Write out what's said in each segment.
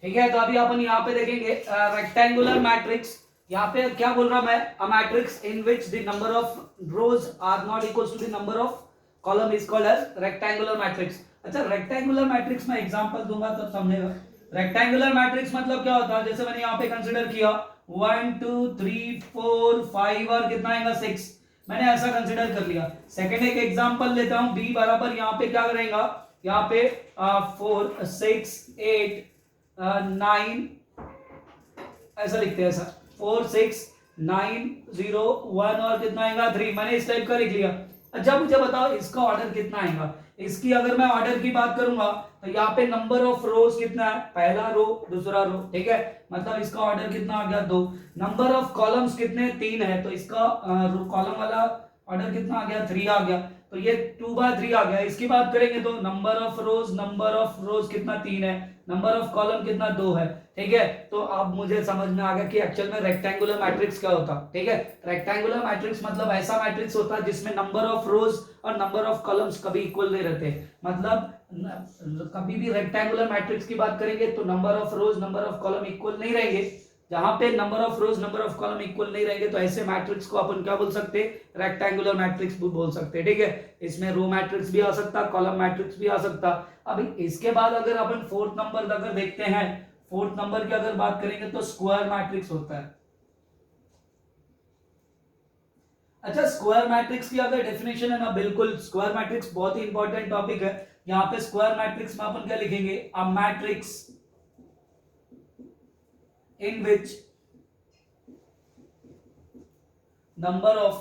ठीक है, तो अभी अपन यहाँ पे देखेंगे रेक्टेंगुलर मैट्रिक्स। यहाँ पे क्या बोल रहा मैं, a matrix in which the number of rows are not equals to the number of column is called as rectangular matrix. अच्छा, रेक्टेंगुलर मैट्रिक्स में एग्जांपल दूंगा तो समझेगा। रेक्टेंगुलर मैट्रिक्स मतलब क्या होता है, जैसे मैंने यहाँ पे कंसिडर किया 1 2 3 4 5 और कितना आएगा 6, मैंने ऐसा कंसिडर कर लिया। सेकंड एक एग्जांपल लेता हूं, b बराबर यहाँ पे क्या करेगा, यहाँ पे 4 6 8 9 ऐसा लिखते हैं, ऐसा 4 6 9 0 1 और कितना आएगा 3, मैंने इस टाइप का लिख लिया। अच्छा मुझे बताओ इसका ऑर्डर कितना आएगा। इसकी अगर मैं ऑर्डर की बात करूंगा तो यहाँ पे नंबर ऑफ रोज कितना है, पहला रो दूसरा रो, ठीक है, मतलब इसका ऑर्डर कितना आ गया 2। नंबर ऑफ कॉलम्स कितने 3 है, तो इसका कॉलम वाला ऑर्डर कितना आ गया 3 आ गया, तो ये 2/3 आ गया। इसकी बात करेंगे तो नंबर ऑफ रोज कितना 3 है, नंबर ऑफ कॉलम कितना 2 है, ठीक है। तो अब मुझे समझ में आ गया कि एक्चुअल में रेक्टेंगुलर मैट्रिक्स क्या होता, ठीक है। रेक्टेंगुलर मैट्रिक्स मतलब ऐसा मैट्रिक्स होता है जिसमें नंबर ऑफ रोज और नंबर ऑफ कॉलम्स कभी इक्वल नहीं रहते। मतलब कभी भी रेक्टेंगुलर मैट्रिक्स की बात करेंगे तो number of rows number of column equal नहीं रहेंगे। जहां पे number of rows number of column equal नहीं रहेंगे तो ऐसे मैट्रिक्स को अपन क्या बोल सकते हैं, रेक्टेंगुलर मैट्रिक्स बोल सकते हैं, ठीक है। इसमें रो मैट्रिक्स भी आ सकता, कॉलम मैट्रिक्स भी आ सकता। अभी इसके बाद अगर अपन फोर्थ नंबर अगर देखते हैं, फोर्थ नंबर की अगर बात करेंगे तो स्क्वायर मैट्रिक्स होता है। अच्छा, स्क्वायर मैट्रिक्स की अगर डेफिनेशन है ना, बिल्कुल स्क्वायर मैट्रिक्स बहुत ही इंपॉर्टेंट टॉपिक है। यहां पे स्क्वायर मैट्रिक्स में अपन क्या लिखेंगे, अ matrix in which number of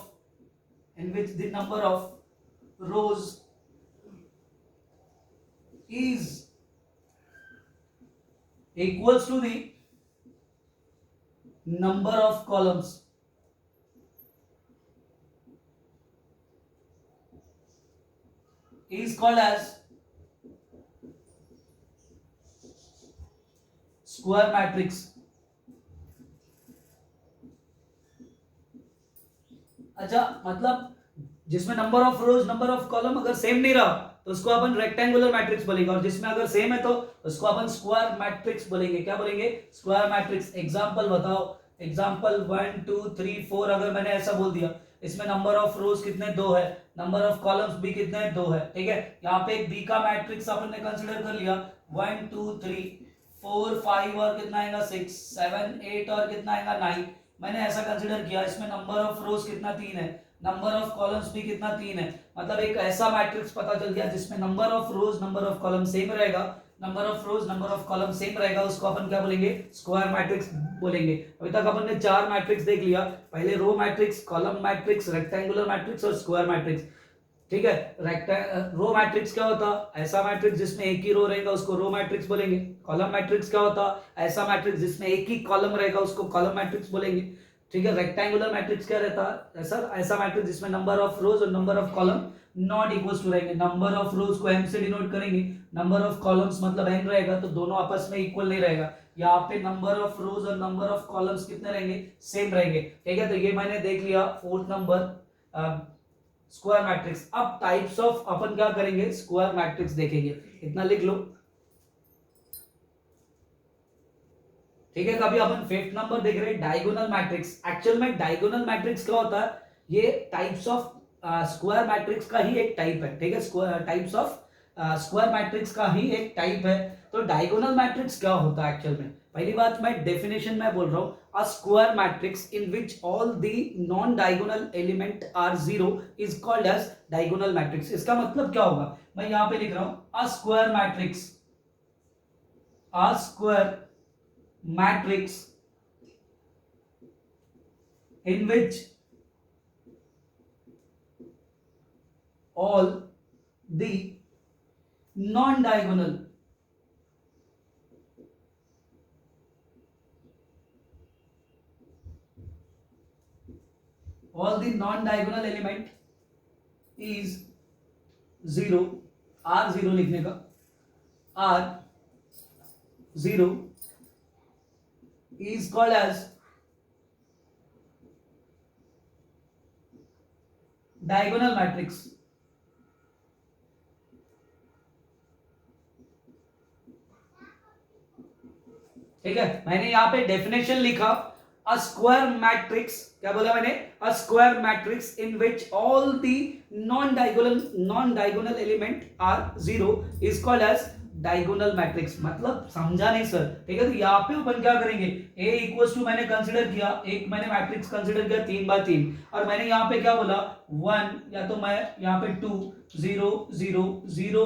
in which the number of rows is equals to the number of columns is called as square matrix। अच्छा, मतलब जिसमें number of rows number of column अगर same नहीं रहा तो उसको अपन रेक्टेंगुलर मैट्रिक्स बोलेंगे, और जिसमें अगर सेम है तो उसको अपन स्क्वायर मैट्रिक्स बोलेंगे। क्या बोलेंगे, स्क्वायर मैट्रिक्स। एग्जांपल बताओ, एग्जांपल 1 2 3 4 अगर मैंने ऐसा बोल दिया, इसमें नंबर ऑफ रोज कितने 2 है, नंबर ऑफ कॉलम्स भी कितने 2 है, ठीक है। यहाँ पे एक बी का मैट्रिक्स अपन ने कंसिडर कर लिया 1 2 3 4 5 और कितना आएगा 6 7 8 और कितना आएगा 9, मैंने ऐसा कंसिडर किया। इसमें नंबर ऑफ रोज कितना 3 है, नंबर ऑफ कॉलम्स भी कितना 3 है, मतलब एक ऐसा मैट्रिक्स पता चल गया जिसमें number of rows number of column same रहेगा, number of rows number of column same रहेगा, उसको अपन क्या बोलेंगे, स्क्वायर मैट्रिक्स बोलेंगे। अभी तक अपन ने 4 मैट्रिक्स देख लिया, पहले row matrix, column matrix, rectangular matrix और स्क्वायर मैट्रिक्स, ठीक है। रो मैट्रिक्स क्या होता, ऐसा मैट्रिक्स जिसमें एक ही रो रहेगा उसको रो मैट्रिक्स बोलेंगे। कॉलम मैट्रिक्स क्या होता, ऐसा मैट्रिक्स जिसमें एक ही कॉलम रहेगा उसको कॉलम मैट्रिक्स बोलेंगे, ठीक है। रेक्टेंगुलर मैट्रिक्स क्या रहता है, ऐसा मैट्रिक्स जिसमें नंबर ऑफ रोज और number of column not equal to रहेंगे। नंबर ऑफ रोज को m से डिनोट करेंगे, नंबर ऑफ कॉलम्स मतलब n रहेगा, तो दोनों आपस में इक्वल नहीं रहेगा। यहाँ पे नंबर ऑफ रोज और नंबर ऑफ कॉलम्स कितने रहेंगे, सेम रहेंगे, ठीक है। तो ये मैंने देख लिया फोर्थ नंबर स्क्वायर मैट्रिक्स। अब टाइप्स ऑफ अपन क्या करेंगे, स्क्वायर मैट्रिक्स देखेंगे, इतना लिख लो, ठीक है। तो अभी अपन फिफ्थ नंबर देख रहे हैं डायगोनल मैट्रिक्स। एक्चुअल में डायगोनल मैट्रिक्स क्या होता है, ये टाइप्स ऑफ स्क्वायर मैट्रिक्स का ही एक टाइप है, ठीक है। Square types of square matrix का ही एक टाइप है। तो डायगोनल मैट्रिक्स क्या होता है एक्चुअल में, पहली बात मैं डेफिनेशन में बोल रहा हूं, a square matrix in which all the non diagonal element are zero is called as diagonal matrix. इसका मतलब क्या होगा, मैं यहां पे लिख रहा हूं, a square matrix, a square matrix in which all the non-diagonal element is zero, r zero लिखने का, r zero is called as diagonal matrix। ठीक है, मैंने यहाँ पे डेफिनेशन लिखा, अ स्क्वायर मैट्रिक्स, क्या बोला मैंने, a square matrix in which all the non diagonal element are zero is called as diagonal matrix. मतलब समझा नहीं सर, ठीक है, तो यहाँ पे अपन क्या करेंगे, A इक्वल्स टू मैंने कंसिडर किया, एक मैंने मैट्रिक्स कंसिडर किया 3x3, और मैंने यहाँ पे क्या बोला 1, या तो मैं यहाँ पे 2 0 0 0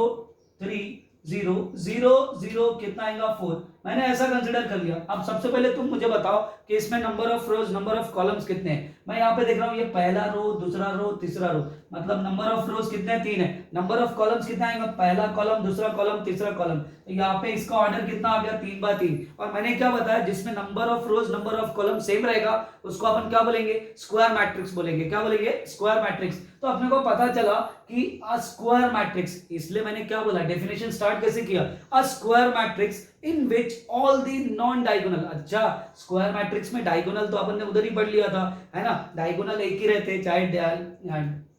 3 0 0 0 कितना आएगा 4, मैंने ऐसा कंसिडर कर लिया। अब सबसे पहले तुम मुझे बताओ कि इसमें number of rows number of columns कितने हैं। मैं यहाँ पे देख रहा हूँ ये पहला रो, दूसरा रो, तीसरा रो, मतलब नंबर ऑफ रोज कितने, 3 है। नंबर ऑफ कॉलम्स कितना आएगा, पहला कॉलम, दूसरा कॉलम, तीसरा कॉलम, तो यहाँ पे इसका ऑर्डर कितना आ गया 3x3। और मैंने क्या बताया, जिसमें number of rows number of column same रहेगा उसको अपन क्या बोलेंगे, स्क्वायर मैट्रिक्स बोलेंगे। क्या बोलेंगे, स्क्वायर मैट्रिक्स। तो अपने को पता चला कि अ स्क्वायर मैट्रिक्स, इसलिए मैंने क्या बोला, डेफिनेशन स्टार्ट कैसे किया, अ square matrix in which all the non diagonal. अच्छा, स्क्वायर मैट्रिक्स में डायगोनल तो अपन ने उधर ही पढ़ लिया था, है ना, डायगोनल एक ही रहते, चाहे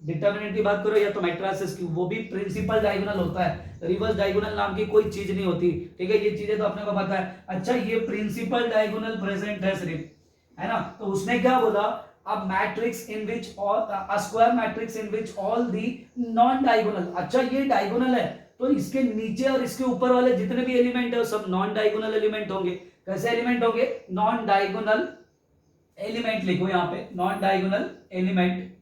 डिटर्मिनेंट की बात करो या तो मैट्रिसेस की, वो भी प्रिंसिपल डायगोनल होता है, रिवर्स डायगोनल नाम की कोई चीज नहीं होती, ठीक है, ये चीजें तो अपने को पता है। अच्छा, ये प्रिंसिपल डायगोनल प्रेजेंट है सिर्फ, है ना, तो उसने क्या बोला, a matrix in which all a square matrix in which all the non diagonal। अच्छा, ये डायगोनल है तो इसके नीचे और इसके ऊपर वाले जितने भी एलिमेंट है वो सब नॉन डायगोनल एलिमेंट होंगे। कैसे एलिमेंट होंगे, नॉन डायगोनल एलिमेंट लिखो यहां पे, non diagonal element,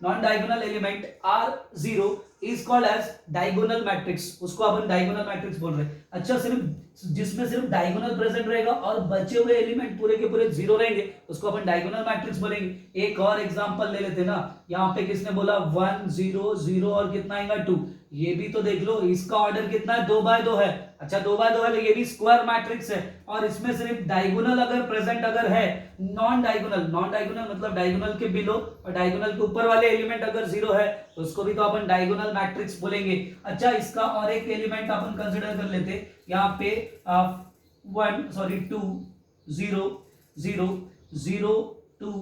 non diagonal element are zero is called as diagonal matrix, उसको अपन डायगोनल मैट्रिक्स बोल रहे हैं। अच्छा, सिर्फ जिसमें सिर्फ डायगोनल प्रेजेंट रहेगा और बचे हुए एलिमेंट पूरे के पूरे जीरो रहेंगे उसको अपन डायगोनल मैट्रिक्स बोलेंगे। एक और एग्जांपल ले लेते ना, यहाँ पे किसने बोला 1 0 0 और कितना आएगा 2, ये भी तो देख लो, इसका ऑर्डर कितना है, 2x2 है। अच्छा, 2x2 है तो ये भी स्क्वायर मैट्रिक्स है, और इसमें सिर्फ डायगोनल अगर प्रेजेंट अगर है, नॉन डायगोनल, नॉन डायगोनल मतलब डायगोनल के बिलो और डायगोनल के ऊपर वाले एलिमेंट अगर जीरो है तो उसको भी तो अपन डायगोनल मैट्रिक्स बोलेंगे। अच्छा, इसका और एक एलिमेंट अपन कंसिडर कर लेते, यहाँ पे 1 सॉरी 2 0 0 0 2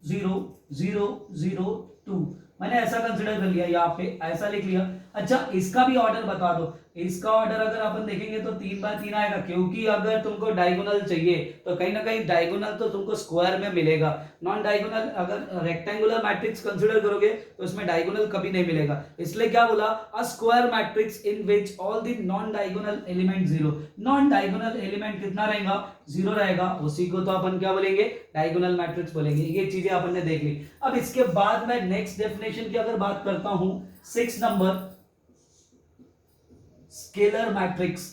0 0 0 2, मैंने ऐसा कंसिडर कर लिया, यहाँ पे ऐसा लिख लिया। अच्छा, इसका भी ऑर्डर बता दो, इसका ऑर्डर अगर अपन देखेंगे तो 3x3 आएगा, क्योंकि अगर तुमको डायगोनल चाहिए तो कहीं ना कहीं डायगोनल तो तुमको स्क्वायर में मिलेगा। नॉन डायगोनल अगर रेक्टेंगुलर मैट्रिक्स कंसीडर करोगे तो इसमें डायगोनल कभी नहीं मिलेगा, इसलिए क्या बोला, अ square matrix in which all the non diagonal element zero. Non diagonal element कितना रहेगा, जीरो रहेगा, उसी को तो अपन क्या बोलेंगे, डायगोनल मैट्रिक्स बोलेंगे। ये चीजें अपन ने देख ली। अब इसके बाद मैं नेक्स्ट डेफिनेशन की अगर बात करता हूं, 6 नंबर, स्केलर मैट्रिक्स,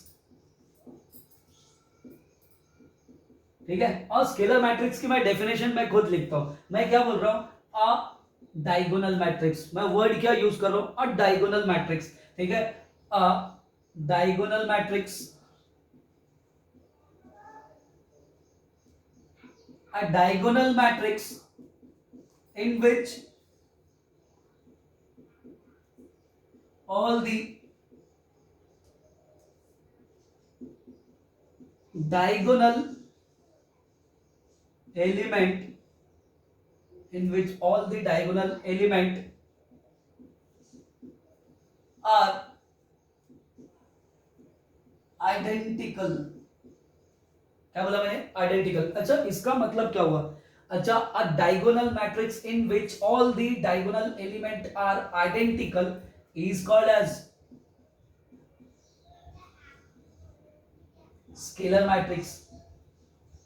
ठीक है, और स्केलर मैट्रिक्स की मैं डेफिनेशन मैं खुद लिखता हूं। मैं क्या बोल रहा हूं, अ डायगोनल मैट्रिक्स, मैं वर्ड क्या यूज कर रहा हूं, अ डायगोनल मैट्रिक्स, ठीक है, अ diagonal matrix, a diagonal matrix in which all the diagonal element in which all the diagonal element are identical। क्या बोला मैंने, आइडेंटिकल। अच्छा, इसका मतलब क्या हुआ, अच्छा, a diagonal matrix in which all the diagonal element are identical is called as scalar matrix.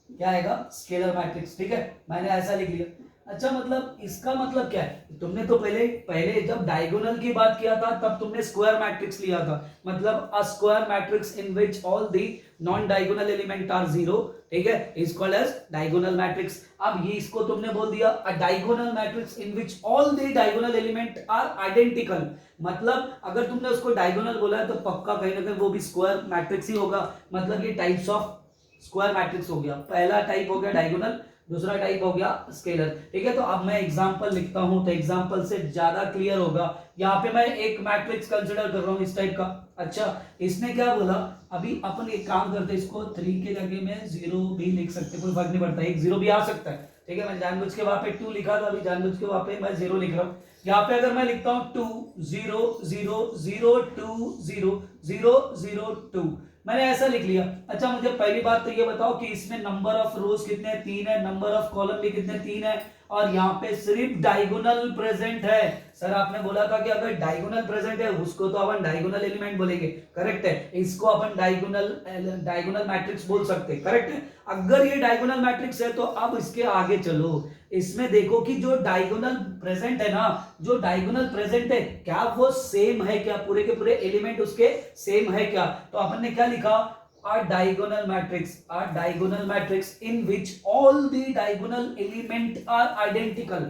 क्या आएगा, स्केलर मैट्रिक्स, ठीक है, मैंने ऐसा लिख लिया। अच्छा, मतलब इसका मतलब क्या है, तुमने तो पहले जब डायगोनल की बात किया था तब तुमने स्क्वायर मैट्रिक्स लिया था, मतलब a square matrix in which all the non diagonal element are zero, ठीक है, is called as diagonal matrix. अब ये इसको तुमने बोल दिया a diagonal matrix in which all the diagonal element are identical, मतलब अगर तुमने उसको डायगोनल बोला है तो पक्का कहीं ना कहीं वो भी स्क्वायर मैट्रिक्स ही होगा। मतलब ये टाइप्स ऑफ स्क्वायर मैट्रिक्स हो गया, पहला टाइप हो गया डायगोनल, दूसरा टाइप हो गया स्केलर, ठीक है। तो अब मैं एग्जांपल लिखता हूं तो एग्जांपल से ज्यादा क्लियर होगा। यहाँ पे मैं एक मैट्रिक्स कंसीडर कर रहा हूं इस टाइप का। अच्छा, इसने क्या बोला, अभी अपन एक काम करते हैं, इसको 3 के जगह में 0 भी लिख सकते, कोई फर्क नहीं पड़ता, एक 0 भी आ सकता है, ठीक है। मैं जानबूझ के वहां पे 2 लिखा था, अभी जानबूझ के वहां पे मैं 0 लिख रहा हूँ। यहाँ पे अगर मैं लिखता हूं 2 0 0 0 2 0 0 0 2, मैंने ऐसा लिख लिया। अच्छा मुझे पहली बात तो ये बताओ कि इसमें नंबर ऑफ रोज कितने, 3 है, नंबर ऑफ कॉलम भी कितने, 3 है, और यहाँ पे सिर्फ डायगोनल प्रेजेंट है। सर आपने बोला था कि अगर डायगोनल प्रेजेंट है उसको तो अपन डायगोनल एलिमेंट बोलेंगे, करेक्ट है, इसको अपन डायगोनल मैट्रिक्स बोल सकते हैं, करेक्ट है। अगर ये डायगोनल मैट्रिक्स है तो अब इसके आगे चलो, इसमें देखो कि जो डायगोनल प्रेजेंट है ना, जो डायगोनल प्रेजेंट है क्या वो सेम है क्या, पूरे के पूरे एलिमेंट उसके सेम है क्या। तो अपन ने क्या लिखा, a diagonal matrix in which all the diagonal element are identical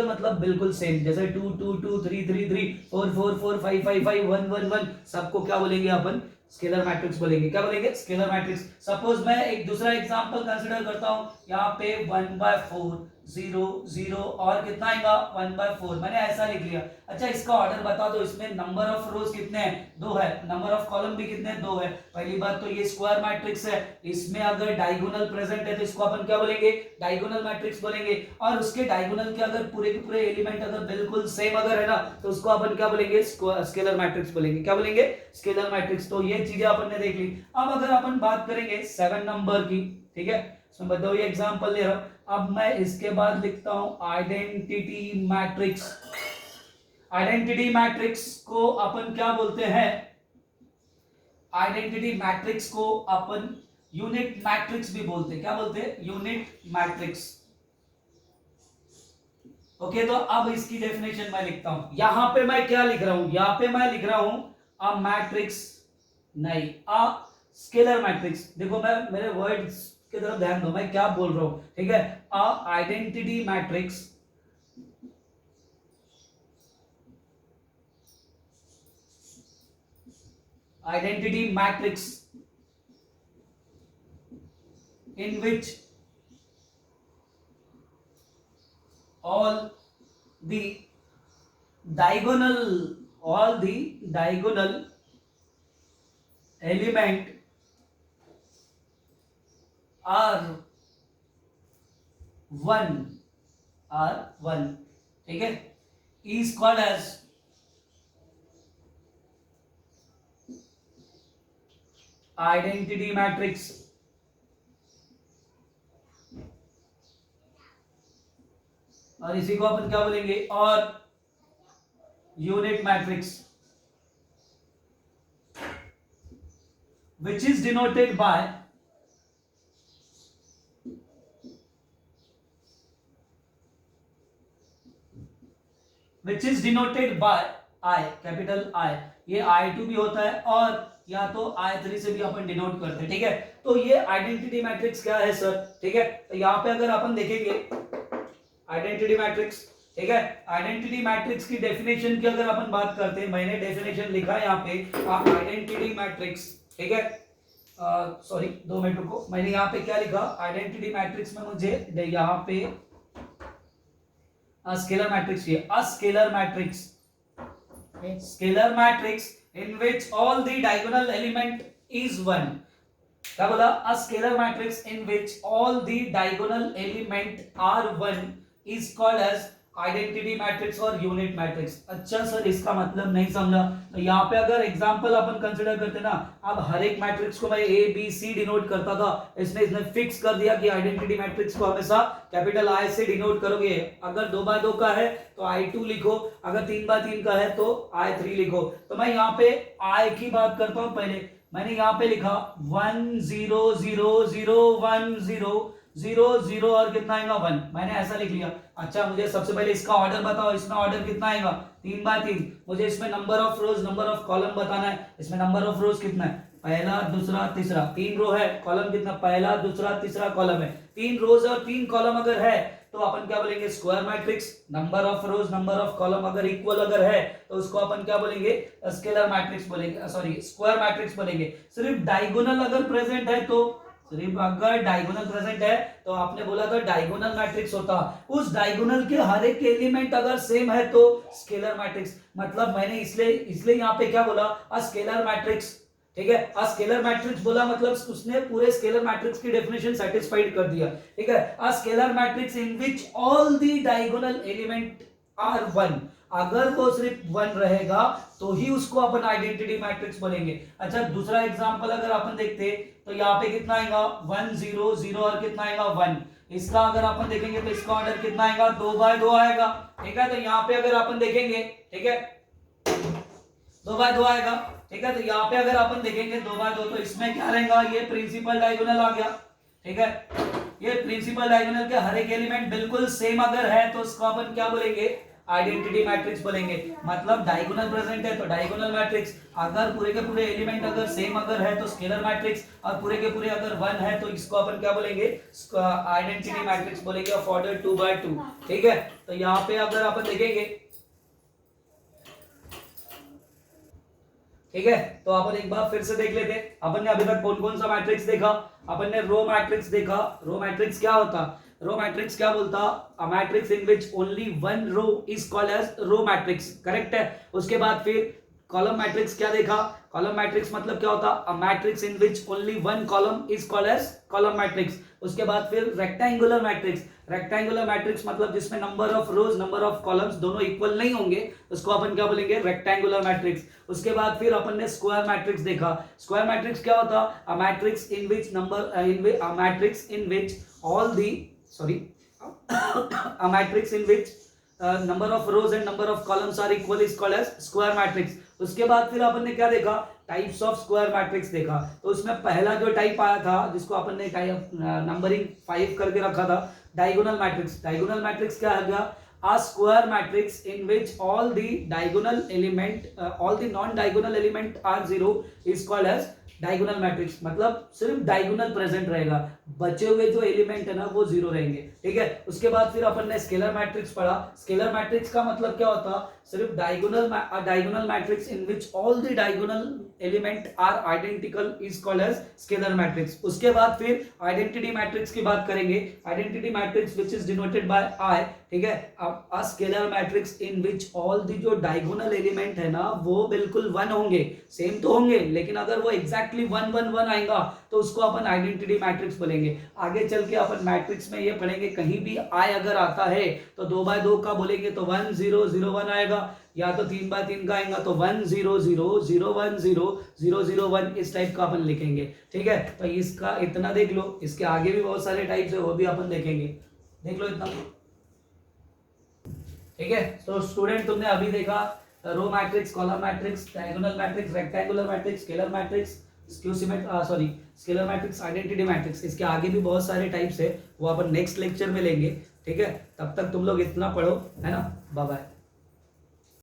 मतलब बिल्कुल सेम, जैसे 2 2 2 3 3 3 4 4 4 5 5 5 1 1 1, सबको क्या बोलेंगे अपन, स्केलर मैट्रिक्स बोलेंगे। क्या बोलेंगे, स्केलर मैट्रिक्स। सपोज मैं एक दूसरा एग्जांपल कंसीडर करता हूं, यहाँ पे 1/4 0 0 और कितना आएगा 1/4, मैंने ऐसा लिख लिया। अच्छा इसका ऑर्डर बता दो, इसमें नंबर ऑफ रोज कितने हैं, 2 है, नंबर ऑफ कॉलम भी कितने, 2 है। पहली बात तो ये स्क्वायर मैट्रिक्स है, इसमें अगर डायगोनल प्रेजेंट है तो इसको अपन क्या बोलेंगे, डायगोनल मैट्रिक्स बोलेंगे। और उसके डायगोनल के अगर पूरे के पूरे एलिमेंट अगर बिल्कुल सेम अगर है ना तो उसको अपन क्या बोलेंगे, स्केलर मैट्रिक्स बोलेंगे। क्या बोलेंगे, स्केलर मैट्रिक्स। तो ये चीजें अपन ने देख ली। अब अगर अपन बात करेंगे 7 नंबर की, ठीक है, इसमें बताओ ये एग्जांपल ले रहा हूं। अब मैं इसके बाद लिखता हूं आइडेंटिटी मैट्रिक्स। आइडेंटिटी मैट्रिक्स को अपन क्या बोलते हैं, आइडेंटिटी मैट्रिक्स को अपन यूनिट मैट्रिक्स भी बोलते हैं। क्या बोलते हैं, यूनिट मैट्रिक्स। ओके तो अब इसकी डेफिनेशन मैं लिखता हूं। यहां पे मैं क्या लिख रहा हूं, यहां पे मैं लिख रहा हूं अ मैट्रिक्स, नहीं अ स्केलर मैट्रिक्स। देखो मैं मेरे वर्ड्स की तरफ ध्यान दो, मैं क्या बोल रहा हूं, ठीक है। A identity matrix in which all the diagonal element are one, ठीक है, is called as identity matrix. और इसी को अपन क्या बोलेंगे, और unit matrix, which is denoted by I, capital I। ये I2 भी होता है और या तो I3 से भी अपन डिनोट करते हैं, ठीक है। तो ये आइडेंटिटी मैट्रिक्स क्या है सर, ठीक है। तो यहाँ पे अगर अपन देखेंगे आइडेंटिटी मैट्रिक्स, ठीक है, आइडेंटिटी मैट्रिक्स की डेफिनेशन की अगर अपन बात करते हैं, मैंने डेफिनेशन लिखा है यहाँ पे आइडेंटिटी मैट्रिक्स, ठीक है। सॉरी 2 मिनट रुको, मैंने यहाँ पे क्या लिखा, आइडेंटिटी मैट्रिक्स में मुझे यहाँ पे स्केलर मैट्रिक्स चाहिए। Scalar matrix in which all the diagonal element is 1। क्या बोला, a scalar matrix in which all the diagonal element are 1 is called as identity matrix और यूनिट मैट्रिक्स। अच्छा सर इसका मतलब नहीं समझा। तो यहाँ पे अगर एग्जांपल अपन कंसीडर करते ना, अब हर एक मैट्रिक्स को मैं ए बी सी डिनोट करता था, इसने फिक्स कर दिया कि आइडेंटिटी मैट्रिक्स को हमेशा कैपिटल आई से डिनोट करोगे। अगर 2x2 का है तो I2 लिखो, अगर 3x3 का है तो I3 लिखो। तो मैं यहाँ पे I की बात करता हूँ। पहले मैंने यहाँ पे लिखा 1 0 0 0 1 0 0 0 और कितना आएगा 1, मैंने ऐसा लिख लिया। अच्छा मुझे सबसे पहले इसका ऑर्डर बताओ, इसमें ऑर्डर कितना आएगा 3x3। मुझे इसमें number of rows number of column बताना है, इसमें नंबर ऑफ रोज कितना है, पहला दूसरा तीसरा, 3 रो है, कॉलम कितना, पहला दूसरा तीसरा कॉलम है, 3 रोज और 3 कॉलम अगर है तो अपन क्या बोलेंगे, square matrix. Number of rows number of column अगर इक्वल अगर है तो उसको अपन क्या बोलेंगे, स्केलर मैट्रिक्स बोलेंगे, सॉरी स्क्वायर मैट्रिक्स बोलेंगे। सिर्फ डायगोनल अगर प्रेजेंट है तो, सिर्फ अगर डायगोनल प्रेजेंट है तो आपने बोला था डायगोनल मैट्रिक्स होता, उस डायगोनल के हर एक एलिमेंट अगर सेम है तो स्केलर मैट्रिक्स। मतलब मैंने इसलिए यहाँ पे क्या बोला, अ स्केलर मैट्रिक्स, ठीक है। अ स्केलर मैट्रिक्स बोला मतलब उसने पूरे स्केलर मैट्रिक्स की डेफिनेशन सेटिस्फाइड कर दिया, ठीक है। A scalar matrix in which all the diagonal element are one, अगर वो सिर्फ वन रहेगा तो ही उसको अपन आइडेंटिटी मैट्रिक्स बोलेंगे। अच्छा दूसरा एग्जांपल अगर अपन देखते तो यहाँ पे कितना आएगा 1 0 0 और कितना आएगा 1। इसका अगर अपन देखेंगे तो इसका ऑर्डर कितना आएगा 2/2 आएगा, ठीक है। तो यहाँ पे अगर अपन देखेंगे, ठीक है 2/2 आएगा, ठीक है। तो यहाँ पे अगर अपन देखेंगे 2/2 तो इसमें क्या रहेगा, ये प्रिंसिपल डायगोनल आ गया, ठीक है। ये प्रिंसिपल डायगोनल के हर एक एलिमेंट बिल्कुल सेम अगर है तो उसको अपन क्या बोलेंगे, आइडेंटिटी मैट्रिक्स बोलेंगे। मतलब डायगोनल प्रेजेंट है तो डायगोनल मैट्रिक्स, अगर पूरे के पूरे एलिमेंट अगर सेम अगर है तो स्केलर मैट्रिक्स, और पूरे के पूरे अगर 1 है तो इसको अपन क्या बोलेंगे, आइडेंटिटी मैट्रिक्स बोलेंगे ऑफ ऑर्डर 2/2, ठीक है। तो यहाँ पे अगर अपन देखेंगे, ठीक है, तो अपन एक बार फिर से देख लेते। अपन ने अभी तक कौन कौन सा मैट्रिक्स देखा, अपन ने रो मैट्रिक्स देखा। रो मैट्रिक्स क्या होता, रो मैट्रिक्स क्या बोलता, a matrix in which only one row is called as row matrix, correct है। उसके बाद फिर कॉलम मैट्रिक्स क्या देखा, कॉलम मैट्रिक्स मतलब क्या होता, a matrix in which only one column is called as column matrix. उसके बाद फिर रेक्टेंगुलर मैट्रिक्स, रेक्टेंगुलर मैट्रिक्स मतलब जिसमें number of rows number of columns दोनों इक्वल नहीं होंगे, उसको अपन क्या बोलेंगे, रेक्टेंगुलर मैट्रिक्स। उसके बाद फिर अपन ने स्क्वायर मैट्रिक्स देखा। स्क्वायर मैट्रिक्स क्या होता, a matrix in which number a matrix in which all the a matrix in which number of rows and number of columns are equal is called as square matrix। उसके बाद फिर अपन ने क्या देखा, types of square matrix देखा। तो उसमें पहला जो टाइप आया था जिसको अपन ने टाइप नंबरिंग 5 करके रखा था, डायगोनल मैट्रिक्स। डायगोनल मैट्रिक्स क्या है गया, a square matrix in which all the diagonal element all the non diagonal element are zero is called as diagonal matrix. मतलब सिर्फ डायगोनल प्रेजेंट रहेगा, बचे हुए जो एलिमेंट है ना वो जीरो रहेंगे, ठीक है। उसके बाद फिर अपन ने स्केलर मैट्रिक्स पढ़ा। स्केलर मैट्रिक्स का मतलब क्या होता, सिर्फ diagonal matrix in which all the diagonal element are identical is called as scalar matrix. उसके बाद फिर आइडेंटिटी मैट्रिक्स की बात करेंगे। Identity matrix which is denoted by I, ठीक है। A scalar matrix in which all the जो diagonal element है ना वो बिल्कुल वन होंगे, सेम तो होंगे, लेकिन अगर वो एग्जैक्टली 1 1 1 आएगा तो उसको अपन आइडेंटिटी मैट्रिक्स बोलेंगे। आगे चल के अपन मैट्रिक्स में ये पढ़ेंगे, कहीं भी आई अगर आता है तो 2/2 का बोलेंगे तो 1 0 0 1 आएगा, या तो 3/3 का आएगा तो 1 0 0 0 1 0 0 0 1, इस टाइप का अपन लिखेंगे, ठीक है। तो इसका इतना देख लो, इसके आगे भी बहुत सारे टाइप्स है वो भी अपन देखेंगे, देख लो इतना, ठीक है। तो स्टूडेंट तुमने अभी देखा row matrix, column matrix, diagonal matrix, rectangular matrix, scalar matrix, scalar matrix, identity matrix. इसके आगे भी बहुत सारे टाइप्स है वो अपन नेक्स्ट लेक्चर में लेंगे, ठीक है। तब तक तुम लोग इतना पढ़ो, है ना। Bye bye.